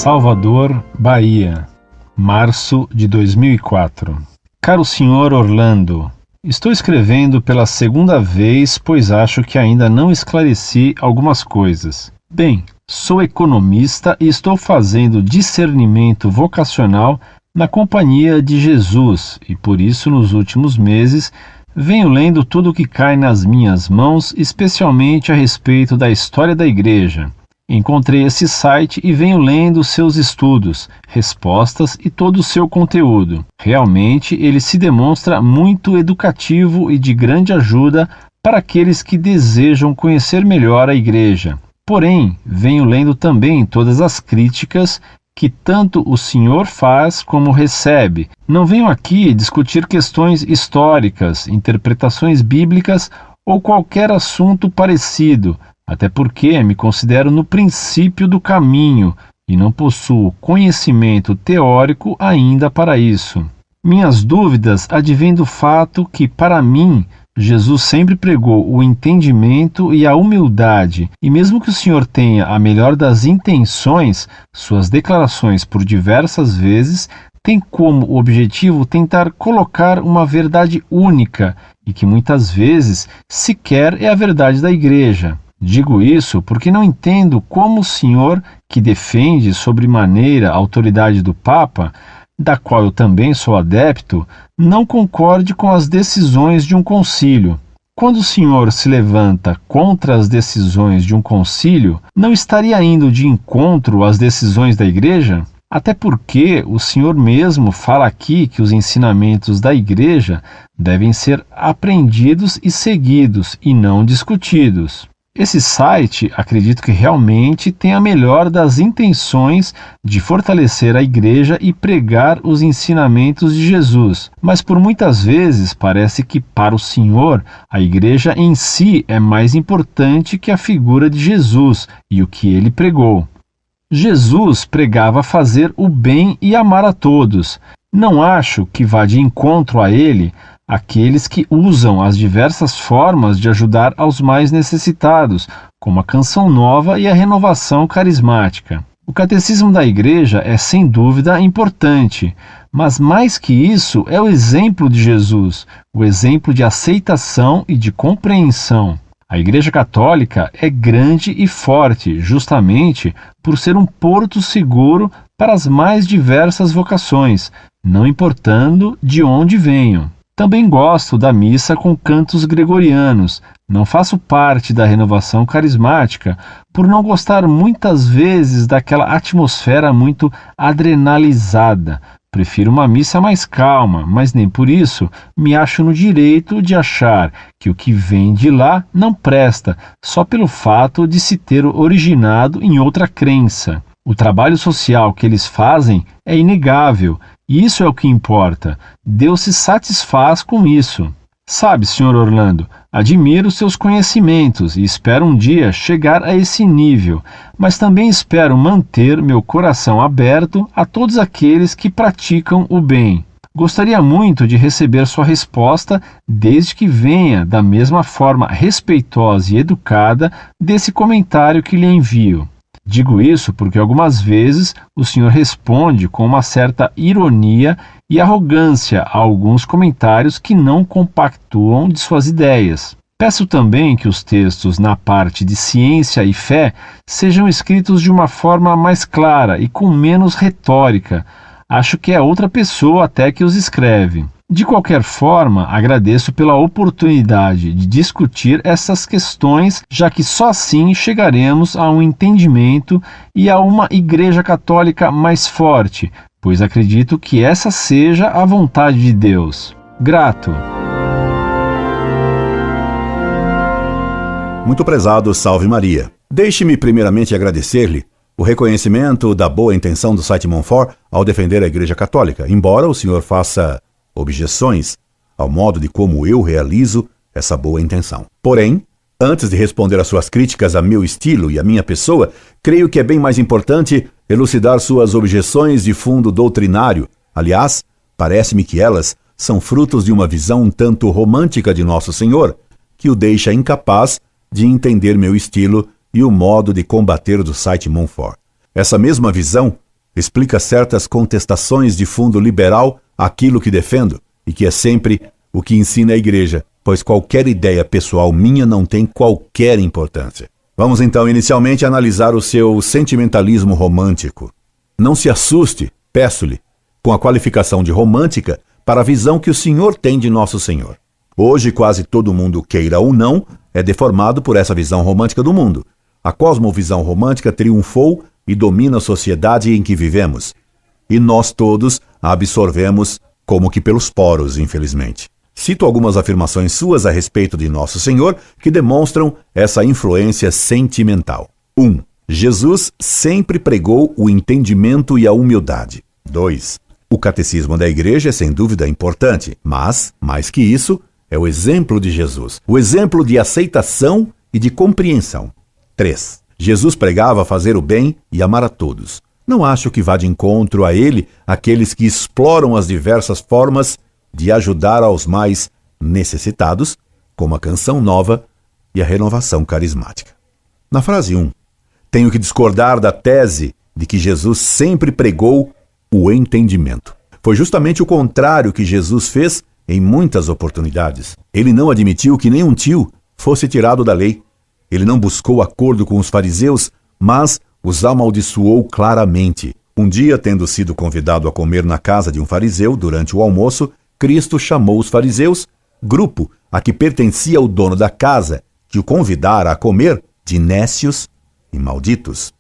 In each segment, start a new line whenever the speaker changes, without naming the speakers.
Salvador, Bahia, março de 2004. Caro Sr. Orlando, estou escrevendo pela segunda vez, pois acho que ainda não esclareci algumas coisas. Bem, sou economista e estou fazendo discernimento vocacional na Companhia de Jesus e por isso nos últimos meses venho lendo tudo o que cai nas minhas mãos, especialmente a respeito da história da igreja. Encontrei esse site e venho lendo seus estudos, respostas e todo o seu conteúdo. Realmente ele se demonstra muito educativo e de grande ajuda para aqueles que desejam conhecer melhor a igreja. Porém, venho lendo também todas as críticas que tanto o senhor faz como recebe. Não venho aqui discutir questões históricas, interpretações bíblicas ou qualquer assunto parecido, até porque me considero no princípio do caminho e não possuo conhecimento teórico ainda para isso. Minhas dúvidas advêm do fato que, para mim, Jesus sempre pregou o entendimento e a humildade, e mesmo que o Senhor tenha a melhor das intenções, suas declarações por diversas vezes têm como objetivo tentar colocar uma verdade única e que muitas vezes sequer é a verdade da igreja. Digo isso porque não entendo como o Senhor, que defende sobremaneira a autoridade do Papa, da qual eu também sou adepto, não concorde com as decisões de um concílio. Quando o Senhor se levanta contra as decisões de um concílio, não estaria indo de encontro às decisões da Igreja? Até porque o Senhor mesmo fala aqui que os ensinamentos da Igreja devem ser aprendidos e seguidos, e não discutidos. Esse site, acredito que realmente tem a melhor das intenções de fortalecer a igreja e pregar os ensinamentos de Jesus, mas por muitas vezes parece que para o Senhor a igreja em si é mais importante que a figura de Jesus e o que ele pregou. Jesus pregava fazer o bem e amar a todos. Não acho que vá de encontro a ele aqueles que usam as diversas formas de ajudar aos mais necessitados, como a Canção Nova e a Renovação Carismática. O catecismo da Igreja é sem dúvida importante, mas mais que isso é o exemplo de Jesus, o exemplo de aceitação e de compreensão. A Igreja Católica é grande e forte, justamente por ser um porto seguro para as mais diversas vocações, não importando de onde venham. Também gosto da missa com cantos gregorianos. Não faço parte da renovação carismática por não gostar muitas vezes daquela atmosfera muito adrenalizada. Prefiro uma missa mais calma, mas nem por isso me acho no direito de achar que o que vem de lá não presta, só pelo fato de se ter originado em outra crença. O trabalho social que eles fazem é inegável, e isso é o que importa. Deus se satisfaz com isso. Sabe, Sr. Orlando, admiro seus conhecimentos e espero um dia chegar a esse nível, mas também espero manter meu coração aberto a todos aqueles que praticam o bem. Gostaria muito de receber sua resposta, desde que venha da mesma forma respeitosa e educada desse comentário que lhe envio. Digo isso porque algumas vezes o senhor responde com uma certa ironia e arrogância a alguns comentários que não compactuam de suas ideias. Peço também que os textos na parte de ciência e fé sejam escritos de uma forma mais clara e com menos retórica. Acho que é outra pessoa até que os escreve. De qualquer forma, agradeço pela oportunidade de discutir essas questões, já que só assim chegaremos a um entendimento e a uma Igreja Católica mais forte, pois acredito que essa seja a vontade de Deus. Grato.
Muito prezado, Salve Maria. Deixe-me primeiramente agradecer-lhe o reconhecimento da boa intenção do site Monfort ao defender a Igreja Católica, embora o senhor faça objeções ao modo de como eu realizo essa boa intenção. Porém, antes de responder às suas críticas a meu estilo e a minha pessoa, creio que é bem mais importante elucidar suas objeções de fundo doutrinário. Aliás, parece-me que elas são frutos de uma visão um tanto romântica de Nosso Senhor, que o deixa incapaz de entender meu estilo e o modo de combater do site Monfort. Essa mesma visão explica certas contestações de fundo liberal àquilo que defendo, e que é sempre o que ensina a igreja, pois qualquer ideia pessoal minha não tem qualquer importância. Vamos então inicialmente analisar o seu sentimentalismo romântico. Não se assuste, peço-lhe, com a qualificação de romântica para a visão que o senhor tem de Nosso Senhor. Hoje quase todo mundo, queira ou não, é deformado por essa visão romântica do mundo. A cosmovisão romântica triunfou e domina a sociedade em que vivemos. E nós todos a absorvemos como que pelos poros, infelizmente. Cito algumas afirmações suas a respeito de Nosso Senhor que demonstram essa influência sentimental. 1. Jesus sempre pregou o entendimento e a humildade. 2. O catecismo da igreja é sem dúvida importante, mas, mais que isso, é o exemplo de Jesus, o exemplo de aceitação e de compreensão. 3. Jesus pregava fazer o bem e amar a todos. Não acho que vá de encontro a ele aqueles que exploram as diversas formas de ajudar aos mais necessitados, como a Canção Nova e a Renovação Carismática. Na frase 1, tenho que discordar da tese de que Jesus sempre pregou o entendimento. Foi justamente o contrário que Jesus fez em muitas oportunidades. Ele não admitiu que nenhum tio fosse tirado da lei. Ele não buscou acordo com os fariseus, mas os amaldiçoou claramente. Um dia, tendo sido convidado a comer na casa de um fariseu durante o almoço, Cristo chamou os fariseus, grupo a que pertencia o dono da casa, que o convidara a comer, de nécios e malditos.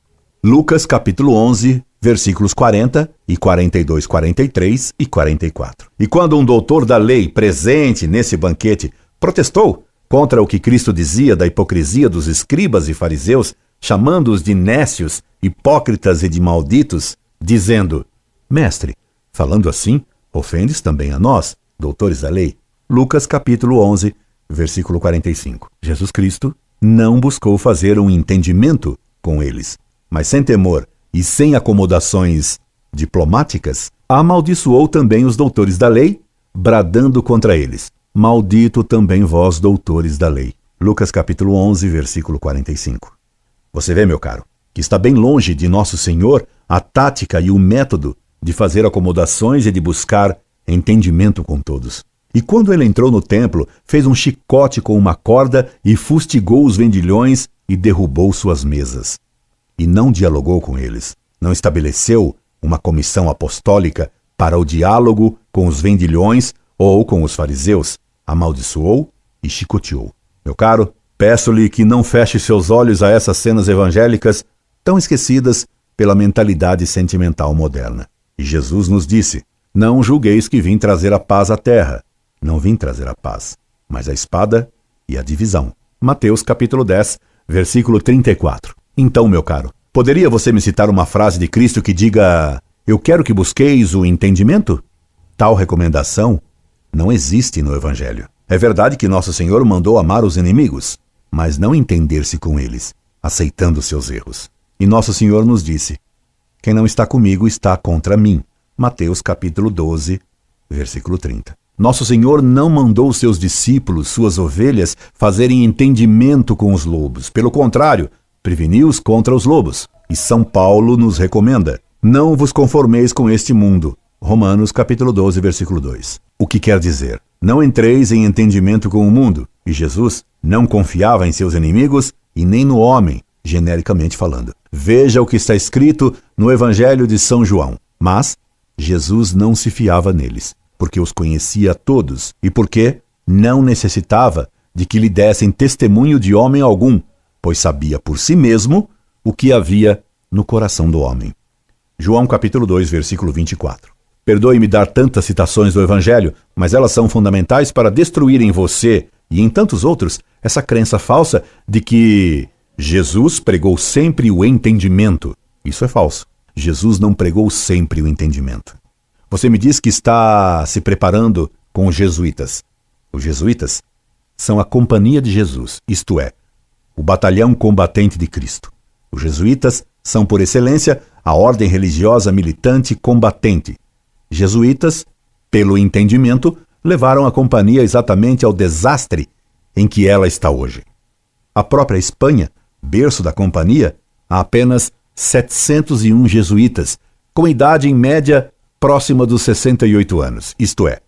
Lucas capítulo 11, versículos 40 e 42, 43 e 44. E quando um doutor da lei presente nesse banquete protestou contra o que Cristo dizia da hipocrisia dos escribas e fariseus, chamando-os de nécios, hipócritas e de malditos, dizendo: Mestre, falando assim, ofendes também a nós, doutores da lei. Lucas capítulo 11, versículo 45. Jesus Cristo não buscou fazer um entendimento com eles, mas sem temor e sem acomodações diplomáticas, amaldiçoou também os doutores da lei, bradando contra eles: Maldito também vós, doutores da lei. Lucas capítulo 11, versículo 45. Você vê, meu caro, que está bem longe de Nosso Senhor a tática e o método de fazer acomodações e de buscar entendimento com todos. E quando ele entrou no templo, fez um chicote com uma corda e fustigou os vendilhões e derrubou suas mesas. E não dialogou com eles. Não estabeleceu uma comissão apostólica para o diálogo com os vendilhões ou com os fariseus. Amaldiçoou e chicoteou. Meu caro, peço-lhe que não feche seus olhos a essas cenas evangélicas tão esquecidas pela mentalidade sentimental moderna. E Jesus nos disse: Não julgueis que vim trazer a paz à terra. Não vim trazer a paz, mas a espada e a divisão. Mateus capítulo 10, versículo 34. Então, meu caro, poderia você me citar uma frase de Cristo que diga: Eu quero que busqueis o entendimento? Tal recomendação não existe no Evangelho. É verdade que Nosso Senhor mandou amar os inimigos, mas não entender-se com eles, aceitando seus erros. E Nosso Senhor nos disse: Quem não está comigo está contra mim. Mateus capítulo 12, versículo 30. Nosso Senhor não mandou seus discípulos, suas ovelhas, fazerem entendimento com os lobos. Pelo contrário, preveniu-os contra os lobos. E São Paulo nos recomenda: Não vos conformeis com este mundo. Romanos capítulo 12, versículo 2. O que quer dizer? Não entreis em entendimento com o mundo. E Jesus não confiava em seus inimigos e nem no homem, genericamente falando. Veja o que está escrito no Evangelho de São João. Mas Jesus não se fiava neles, porque os conhecia a todos e porque não necessitava de que lhe dessem testemunho de homem algum, pois sabia por si mesmo o que havia no coração do homem. João capítulo 2, versículo 24. Perdoe-me dar tantas citações do Evangelho, mas elas são fundamentais para destruir em você e em tantos outros essa crença falsa de que Jesus pregou sempre o entendimento. Isso é falso. Jesus não pregou sempre o entendimento. Você me diz que está se preparando com os jesuítas. Os jesuítas são a companhia de Jesus, isto é, o batalhão combatente de Cristo. Os jesuítas são, por excelência, a ordem religiosa militante combatente. Jesuítas, pelo entendimento, levaram a companhia exatamente ao desastre em que ela está hoje. A própria Espanha, berço da companhia, há apenas 701 jesuítas, com idade em média próxima dos 68 anos, isto é,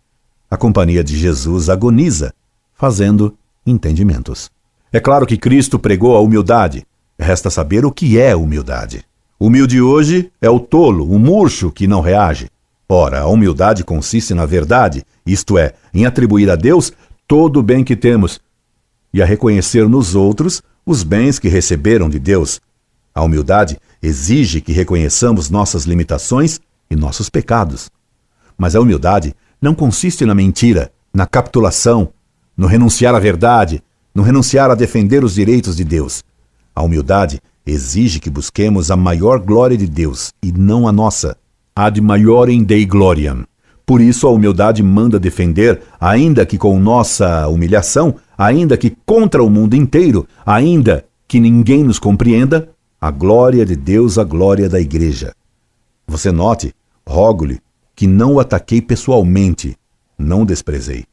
a companhia de Jesus agoniza, fazendo entendimentos. É claro que Cristo pregou a humildade, resta saber o que é humildade. Humilde hoje é o tolo, o murcho que não reage. Ora, a humildade consiste na verdade, isto é, em atribuir a Deus todo o bem que temos e a reconhecer nos outros os bens que receberam de Deus. A humildade exige que reconheçamos nossas limitações e nossos pecados. Mas a humildade não consiste na mentira, na capitulação, no renunciar à verdade, no renunciar a defender os direitos de Deus. A humildade exige que busquemos a maior glória de Deus e não a nossa. Ad maiorem Dei gloriam. Por isso a humildade manda defender, ainda que com nossa humilhação, ainda que contra o mundo inteiro, ainda que ninguém nos compreenda, a glória de Deus, a glória da Igreja. Você note, rogo-lhe, que não o ataquei pessoalmente, não o desprezei,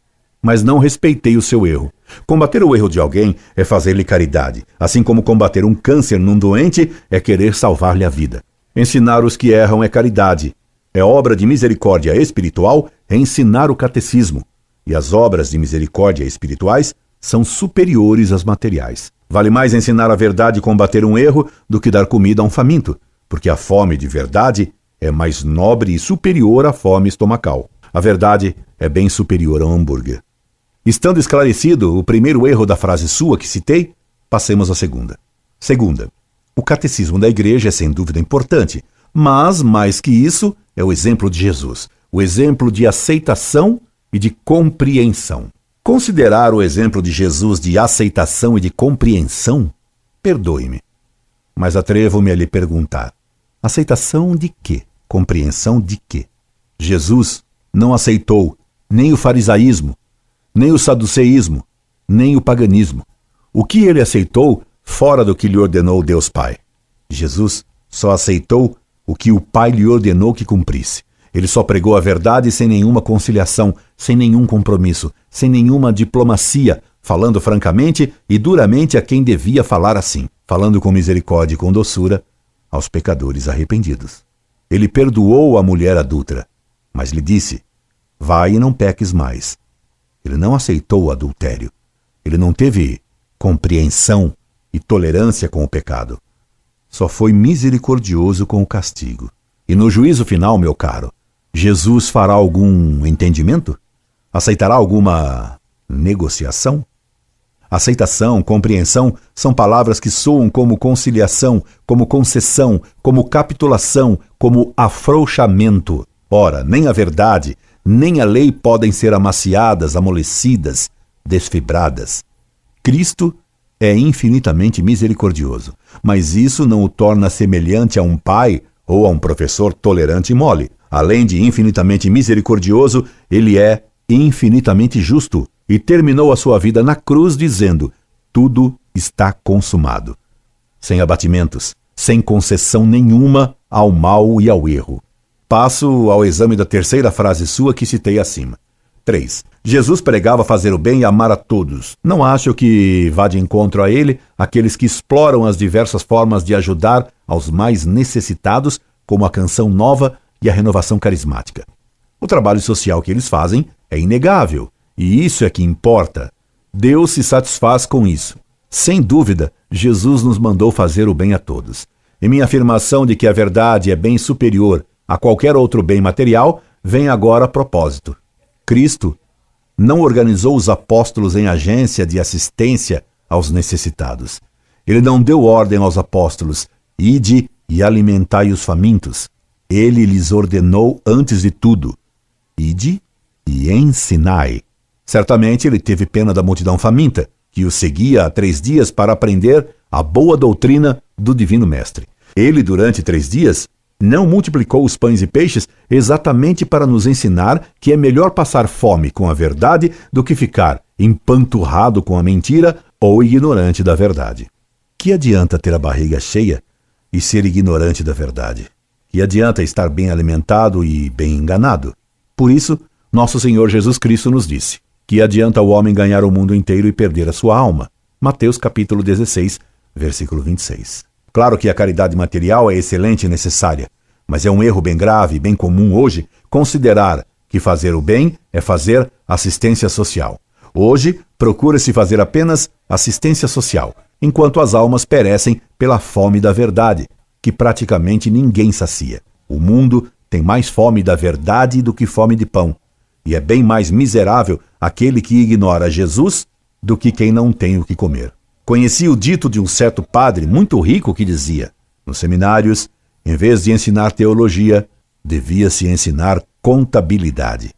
mas não respeitei o seu erro. Combater o erro de alguém é fazer-lhe caridade, assim como combater um câncer num doente é querer salvar-lhe a vida. Ensinar os que erram é caridade. É obra de misericórdia espiritual ensinar o catecismo, e as obras de misericórdia espirituais são superiores às materiais. Vale mais ensinar a verdade e combater um erro do que dar comida a um faminto, porque a fome de verdade é mais nobre e superior à fome estomacal. A verdade é bem superior ao hambúrguer. Estando esclarecido o primeiro erro da frase sua que citei, passemos à segunda. Segunda, o catecismo da Igreja é sem dúvida importante, mas, mais que isso, é o exemplo de Jesus, o exemplo de aceitação e de compreensão. Considerar o exemplo de Jesus de aceitação e de compreensão? Perdoe-me, mas atrevo-me a lhe perguntar, aceitação de quê? Compreensão de quê? Jesus não aceitou nem o farisaísmo, nem o saduceísmo, nem o paganismo. O que ele aceitou fora do que lhe ordenou Deus Pai? Jesus só aceitou o que o Pai lhe ordenou que cumprisse. Ele só pregou a verdade sem nenhuma conciliação, sem nenhum compromisso, sem nenhuma diplomacia, falando francamente e duramente a quem devia falar assim, falando com misericórdia e com doçura aos pecadores arrependidos. Ele perdoou a mulher adúltera, mas lhe disse, vai e não peques mais. Ele não aceitou o adultério. Ele não teve compreensão e tolerância com o pecado. Só foi misericordioso com o castigo. E no juízo final, meu caro, Jesus fará algum entendimento? Aceitará alguma negociação? Aceitação, compreensão são palavras que soam como conciliação, como concessão, como capitulação, como afrouxamento. Ora, nem a verdade, nem a lei podem ser amaciadas, amolecidas, desfibradas. Cristo é infinitamente misericordioso, mas isso não o torna semelhante a um pai ou a um professor tolerante e mole. Além de infinitamente misericordioso, ele é infinitamente justo e terminou a sua vida na cruz dizendo, tudo está consumado. Sem abatimentos, sem concessão nenhuma ao mal e ao erro. Passo ao exame da terceira frase sua que citei acima. 3. Jesus pregava fazer o bem e amar a todos. Não acho que vá de encontro a ele aqueles que exploram as diversas formas de ajudar aos mais necessitados, como a Canção Nova e a Renovação Carismática. O trabalho social que eles fazem é inegável, e isso é que importa. Deus se satisfaz com isso. Sem dúvida, Jesus nos mandou fazer o bem a todos. E minha afirmação de que a verdade é bem superior a qualquer outro bem material vem agora a propósito. Cristo não organizou os apóstolos em agência de assistência aos necessitados. Ele não deu ordem aos apóstolos, ide e alimentai os famintos. Ele lhes ordenou antes de tudo, ide e ensinai. Certamente ele teve pena da multidão faminta, que o seguia há 3 dias para aprender a boa doutrina do Divino Mestre. Ele, durante 3 dias, não multiplicou os pães e peixes exatamente para nos ensinar que é melhor passar fome com a verdade do que ficar empanturrado com a mentira ou ignorante da verdade. Que adianta ter a barriga cheia e ser ignorante da verdade? Que adianta estar bem alimentado e bem enganado? Por isso, nosso Senhor Jesus Cristo nos disse, que adianta o homem ganhar o mundo inteiro e perder a sua alma? Mateus capítulo 16, versículo 26. Claro que a caridade material é excelente e necessária, Mas é um erro bem grave, bem comum hoje, considerar que fazer o bem é fazer assistência social. Hoje, procura-se fazer apenas assistência social, enquanto as almas perecem pela fome da verdade, que praticamente ninguém sacia. O mundo tem mais fome da verdade do que fome de pão, e é bem mais miserável aquele que ignora Jesus do que quem não tem o que comer. Conheci o dito de um certo padre muito rico que dizia: nos seminários, em vez de ensinar teologia, devia-se ensinar contabilidade.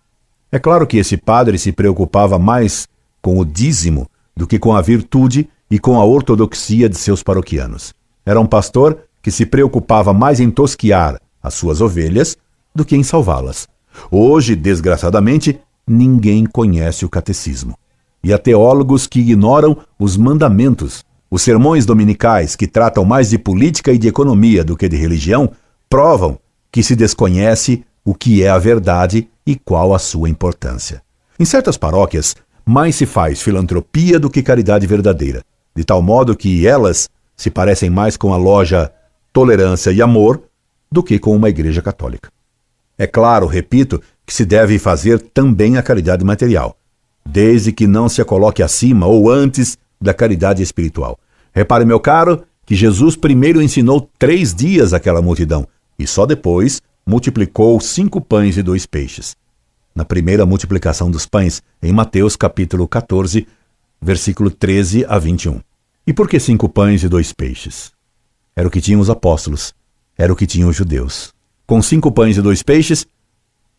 É claro que esse padre se preocupava mais com o dízimo do que com a virtude e com a ortodoxia de seus paroquianos. Era um pastor que se preocupava mais em tosquiar as suas ovelhas do que em salvá-las. Hoje, desgraçadamente, ninguém conhece o catecismo. E há teólogos que ignoram os mandamentos. Os sermões dominicais, que tratam mais de política e de economia do que de religião, provam que se desconhece o que é a verdade e qual a sua importância. Em certas paróquias, mais se faz filantropia do que caridade verdadeira, de tal modo que elas se parecem mais com a loja Tolerância e Amor do que com uma igreja católica. É claro, repito, que se deve fazer também a caridade material, desde que não se a coloque acima ou antes da caridade espiritual. Repare, meu caro, que Jesus primeiro ensinou 3 dias àquela multidão e só depois multiplicou 5 pães e 2 peixes. Na primeira multiplicação dos pães, em Mateus capítulo 14, versículo 13 a 21. E por que 5 pães e 2 peixes? Era o que tinham os apóstolos, era o que tinham os judeus. Com 5 pães e 2 peixes,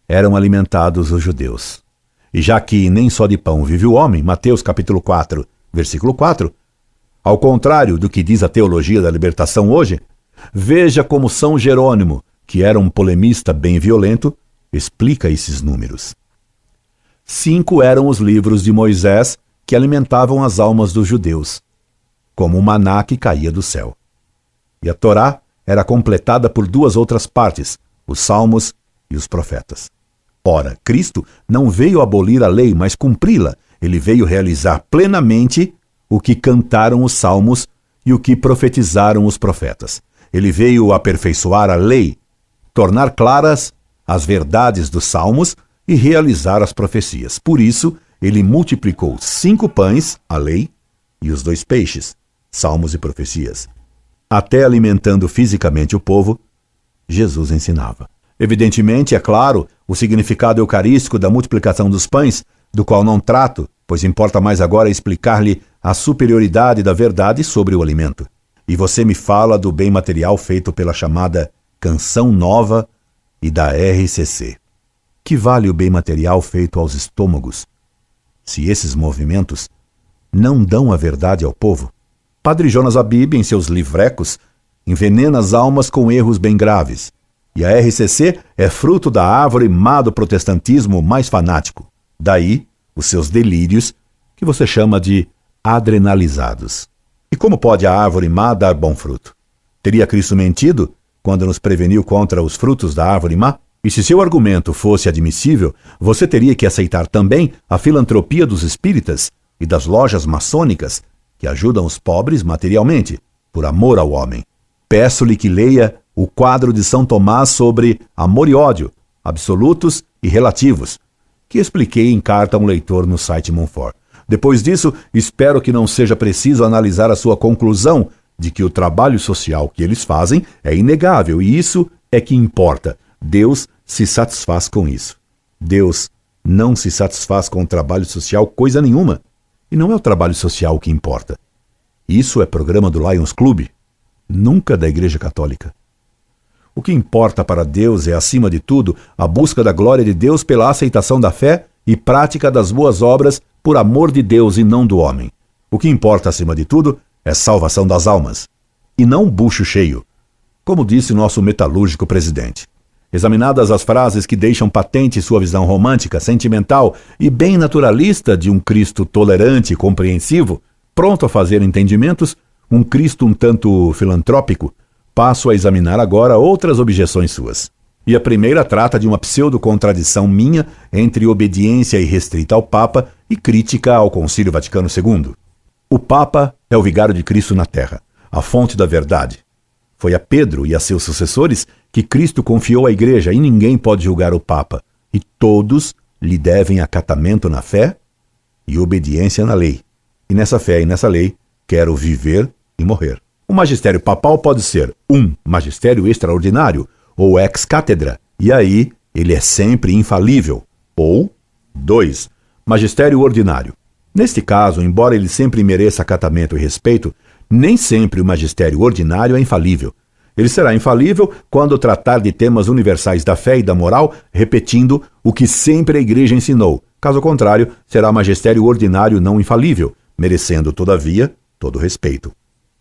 eram alimentados os judeus. E já que nem só de pão vive o homem, Mateus capítulo 4, versículo 4, ao contrário do que diz a teologia da libertação hoje, veja como São Jerônimo, que era um polemista bem violento, explica esses números. 5 eram os livros de Moisés que alimentavam as almas dos judeus, como o maná que caía do céu. E a Torá era completada por 2 outras partes, os Salmos e os Profetas. Ora, Cristo não veio abolir a lei, mas cumpri-la. Ele veio realizar plenamente o que cantaram os Salmos e o que profetizaram os Profetas. Ele veio aperfeiçoar a lei, tornar claras as verdades dos Salmos e realizar as profecias. Por isso, ele multiplicou 5 pães, a lei, e os 2 peixes, Salmos e profecias. Até alimentando fisicamente o povo, Jesus ensinava. Evidentemente, é claro, o significado eucarístico da multiplicação dos pães, do qual não trato, pois importa mais agora explicar-lhe a superioridade da verdade sobre o alimento. E você me fala do bem material feito pela chamada Canção Nova e da RCC. Que vale o bem material feito aos estômagos, se esses movimentos não dão a verdade ao povo? Padre Jonas Abib, em seus livrecos, envenena as almas com erros bem graves. E a RCC é fruto da árvore má do protestantismo mais fanático. Daí, os seus delírios, que você chama de adrenalizados. E como pode a árvore má dar bom fruto? Teria Cristo mentido quando nos preveniu contra os frutos da árvore má? E se seu argumento fosse admissível, você teria que aceitar também a filantropia dos espíritas e das lojas maçônicas que ajudam os pobres materialmente, por amor ao homem. Peço-lhe que leia o quadro de São Tomás sobre amor e ódio, absolutos e relativos, que expliquei em carta a um leitor no site Monfort. Depois disso, espero que não seja preciso analisar a sua conclusão de que o trabalho social que eles fazem é inegável e isso é que importa. Deus se satisfaz com isso. Deus não se satisfaz com o trabalho social coisa nenhuma. E não é o trabalho social que importa. Isso é programa do Lions Club, nunca da Igreja Católica. O que importa para Deus é, acima de tudo, a busca da glória de Deus pela aceitação da fé e prática das boas obras por amor de Deus e não do homem. O que importa, acima de tudo, é salvação das almas, e não bucho cheio, como disse nosso metalúrgico presidente. Examinadas as frases que deixam patente sua visão romântica, sentimental e bem naturalista de um Cristo tolerante e compreensivo, pronto a fazer entendimentos, um Cristo um tanto filantrópico, passo a examinar agora outras objeções suas. E a primeira trata de uma pseudo-contradição minha entre obediência irrestrita ao Papa e crítica ao Concílio Vaticano II. O Papa é o vigário de Cristo na Terra, a fonte da verdade. Foi a Pedro e a seus sucessores que Cristo confiou à Igreja e ninguém pode julgar o Papa, e todos lhe devem acatamento na fé e obediência na lei. E nessa fé e nessa lei quero viver e morrer. O magistério papal pode ser magistério extraordinário ou ex cátedra, e aí ele é sempre infalível. Ou 2, magistério ordinário. Neste caso, embora ele sempre mereça acatamento e respeito, nem sempre o magistério ordinário é infalível. Ele será infalível quando tratar de temas universais da fé e da moral, repetindo o que sempre a Igreja ensinou. Caso contrário, será magistério ordinário não infalível, merecendo, todavia, todo respeito.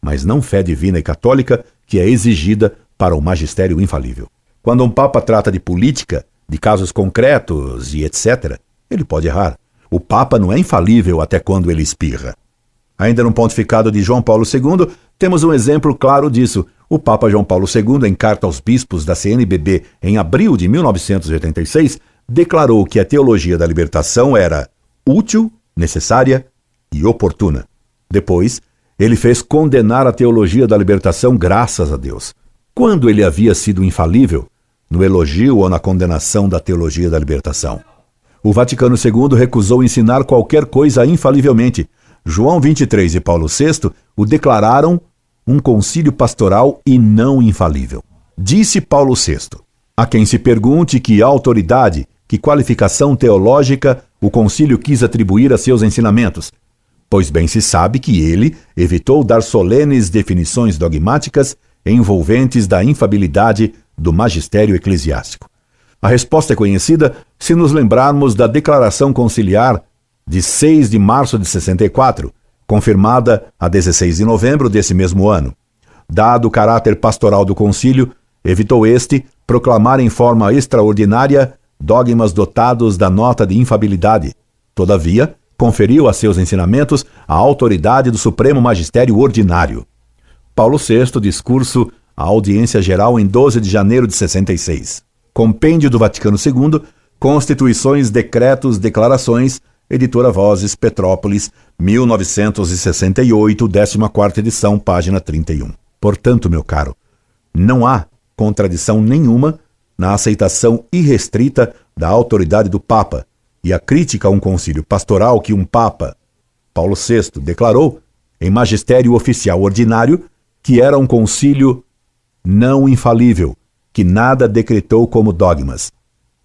Mas não fé divina e católica que é exigida para o magistério infalível. Quando um papa trata de política, de casos concretos e etc., ele pode errar. O papa não é infalível até quando ele espirra. Ainda no pontificado de João Paulo II, temos um exemplo claro disso. O Papa João Paulo II, em carta aos bispos da CNBB em abril de 1986, declarou que a teologia da libertação era útil, necessária e oportuna. Depois, ele fez condenar a teologia da libertação graças a Deus. Quando ele havia sido infalível? No elogio ou na condenação da teologia da libertação? O Vaticano II recusou ensinar qualquer coisa infalivelmente. João 23 e Paulo VI o declararam um concílio pastoral e não infalível. Disse Paulo VI: a quem se pergunte que autoridade, que qualificação teológica o concílio quis atribuir a seus ensinamentos, pois bem se sabe que ele evitou dar solenes definições dogmáticas envolventes da infalibilidade do magistério eclesiástico. A resposta é conhecida se nos lembrarmos da Declaração Conciliar de 6 de março de 64, confirmada a 16 de novembro desse mesmo ano. Dado o caráter pastoral do concílio, evitou este proclamar em forma extraordinária dogmas dotados da nota de infalibilidade. Todavia, conferiu a seus ensinamentos a autoridade do Supremo Magistério Ordinário. Paulo VI, discurso à audiência geral em 12 de janeiro de 66. Compêndio do Vaticano II, Constituições, Decretos, Declarações, Editora Vozes, Petrópolis, 1968, 14ª edição, página 31. Portanto, meu caro, não há contradição nenhuma na aceitação irrestrita da autoridade do Papa e a crítica a um concílio pastoral que um Papa, Paulo VI, declarou em magistério oficial ordinário que era um concílio não infalível, que nada decretou como dogmas.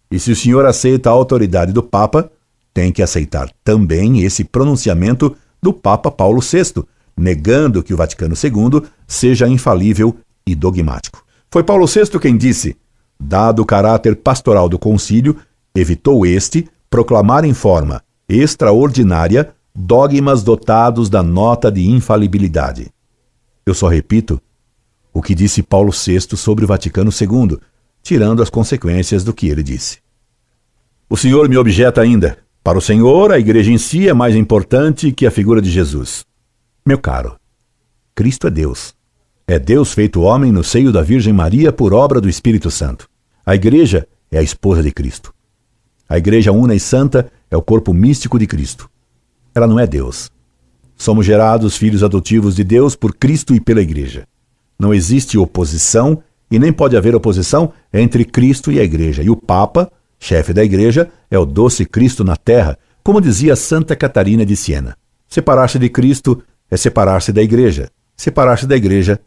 E se o senhor aceita a autoridade do Papa, tem que aceitar também esse pronunciamento do Papa Paulo VI, negando que o Vaticano II seja infalível e dogmático. Foi Paulo VI quem disse: dado o caráter pastoral do concílio, evitou este proclamar em forma extraordinária dogmas dotados da nota de infalibilidade. Eu só repito o que disse Paulo VI sobre o Vaticano II, tirando as consequências do que ele disse. O senhor me objeta ainda: para o senhor, a igreja em si é mais importante que a figura de Jesus. Meu caro, Cristo é Deus. É Deus feito homem no seio da Virgem Maria por obra do Espírito Santo. A igreja é a esposa de Cristo. A igreja una e santa é o corpo místico de Cristo. Ela não é Deus. Somos gerados filhos adotivos de Deus por Cristo e pela igreja. Não existe oposição e nem pode haver oposição entre Cristo e a igreja. E o Papa, chefe da igreja, é o doce Cristo na terra, como dizia Santa Catarina de Siena. Separar-se de Cristo é separar-se da igreja. Separar-se da igreja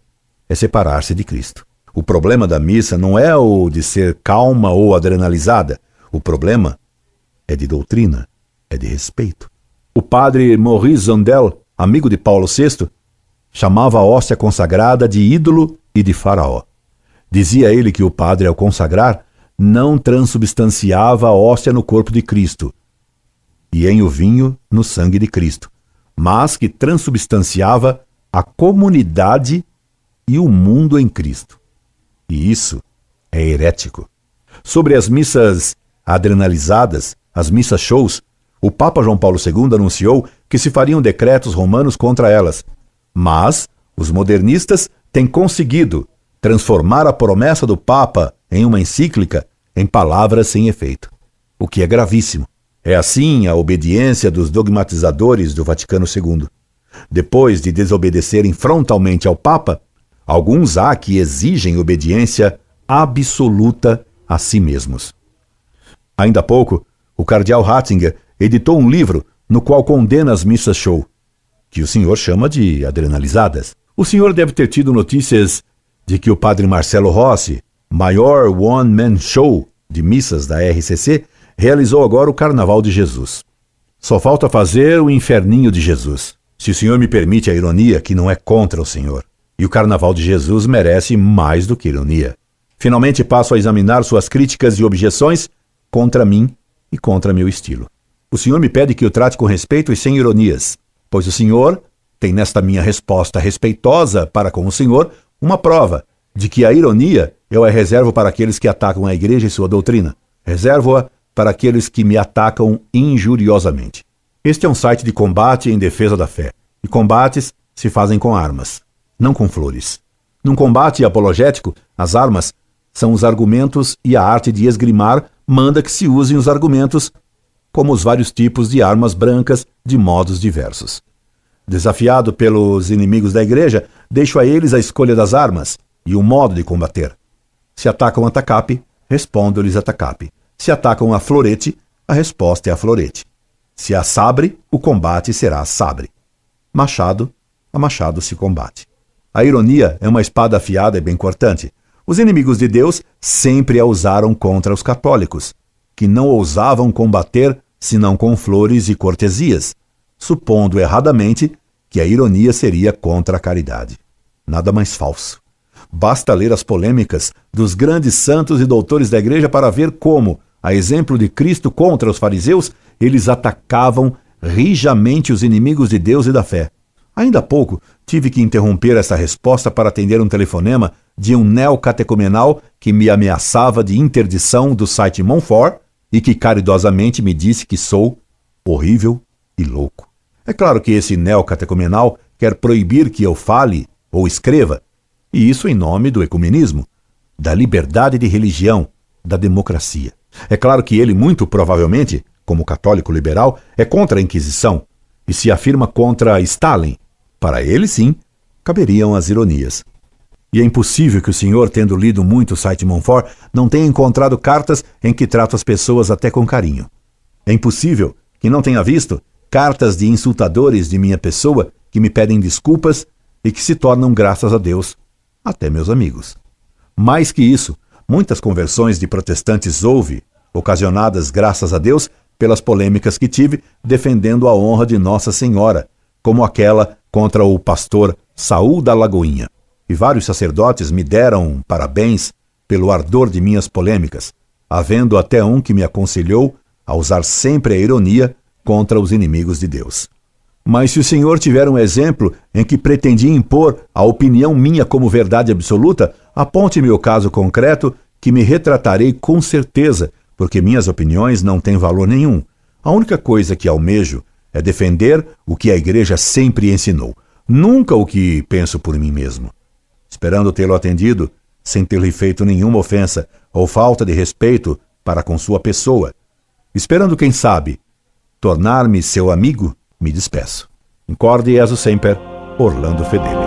é separar-se de Cristo. O problema da missa não é o de ser calma ou adrenalizada. O problema é de doutrina, é de respeito. O padre Maurice Zondel, amigo de Paulo VI, chamava a hóstia consagrada de ídolo e de faraó. Dizia ele que o padre, ao consagrar, não transubstanciava a hóstia no corpo de Cristo e em o vinho no sangue de Cristo, mas que transubstanciava a comunidade e o mundo em Cristo. E isso é herético. Sobre as missas adrenalizadas, as missas shows, o Papa João Paulo II anunciou que se fariam decretos romanos contra elas, mas os modernistas têm conseguido transformar a promessa do Papa em uma encíclica em palavras sem efeito, o que é gravíssimo. É assim a obediência dos dogmatizadores do Vaticano II. Depois de desobedecerem frontalmente ao Papa, alguns há que exigem obediência absoluta a si mesmos. Ainda há pouco, o cardeal Ratzinger editou um livro no qual condena as missas show, que o senhor chama de adrenalizadas. O senhor deve ter tido notícias de que o padre Marcelo Rossi, maior one-man show de missas da RCC, realizou agora o Carnaval de Jesus. Só falta fazer o Inferninho de Jesus. Se o senhor me permite a ironia, que não é contra o senhor. E o Carnaval de Jesus merece mais do que ironia. Finalmente passo a examinar suas críticas e objeções contra mim e contra meu estilo. O senhor me pede que o trate com respeito e sem ironias, pois o senhor tem nesta minha resposta respeitosa para com o senhor uma prova de que a ironia eu a reservo para aqueles que atacam a igreja e sua doutrina. Reservo-a para aqueles que me atacam injuriosamente. Este é um site de combate em defesa da fé. E combates se fazem com armas, não com flores. Num combate apologético, as armas são os argumentos e a arte de esgrimar manda que se usem os argumentos como os vários tipos de armas brancas de modos diversos. Desafiado pelos inimigos da igreja, deixo a eles a escolha das armas e o modo de combater. Se atacam a tacape, respondo-lhes a tacape. Se atacam a florete, a resposta é a florete. Se há sabre, o combate será a sabre. Machado, a machado se combate. A ironia é uma espada afiada e bem cortante. Os inimigos de Deus sempre a usaram contra os católicos, que não ousavam combater senão com flores e cortesias, supondo erradamente que a ironia seria contra a caridade. Nada mais falso. Basta ler as polêmicas dos grandes santos e doutores da igreja para ver como, a exemplo de Cristo contra os fariseus, eles atacavam rijamente os inimigos de Deus e da fé. Ainda há pouco, tive que interromper essa resposta para atender um telefonema de um neocatecumenal que me ameaçava de interdição do site Montfort e que caridosamente me disse que sou horrível e louco. É claro que esse neocatecumenal quer proibir que eu fale ou escreva, e isso em nome do ecumenismo, da liberdade de religião, da democracia. É claro que ele, muito provavelmente, como católico liberal, é contra a Inquisição e se afirma contra Stalin. Para ele, sim, caberiam as ironias. E é impossível que o senhor, tendo lido muito o site Montfort, não tenha encontrado cartas em que trato as pessoas até com carinho. É impossível que não tenha visto cartas de insultadores de minha pessoa que me pedem desculpas e que se tornam, graças a Deus, até meus amigos. Mais que isso, muitas conversões de protestantes houve, ocasionadas, graças a Deus, pelas polêmicas que tive defendendo a honra de Nossa Senhora, como aquela contra o pastor Saul da Lagoinha. E vários sacerdotes me deram parabéns pelo ardor de minhas polêmicas, havendo até um que me aconselhou a usar sempre a ironia contra os inimigos de Deus. Mas se o senhor tiver um exemplo em que pretendia impor a opinião minha como verdade absoluta, aponte-me o caso concreto que me retratarei com certeza, porque minhas opiniões não têm valor nenhum. A única coisa que almejo é defender o que a igreja sempre ensinou, nunca o que penso por mim mesmo. Esperando tê-lo atendido, sem ter-lhe feito nenhuma ofensa ou falta de respeito para com sua pessoa, esperando, quem sabe, tornar-me seu amigo, me despeço. Incorde Jesus Semper, Orlando Fedeli.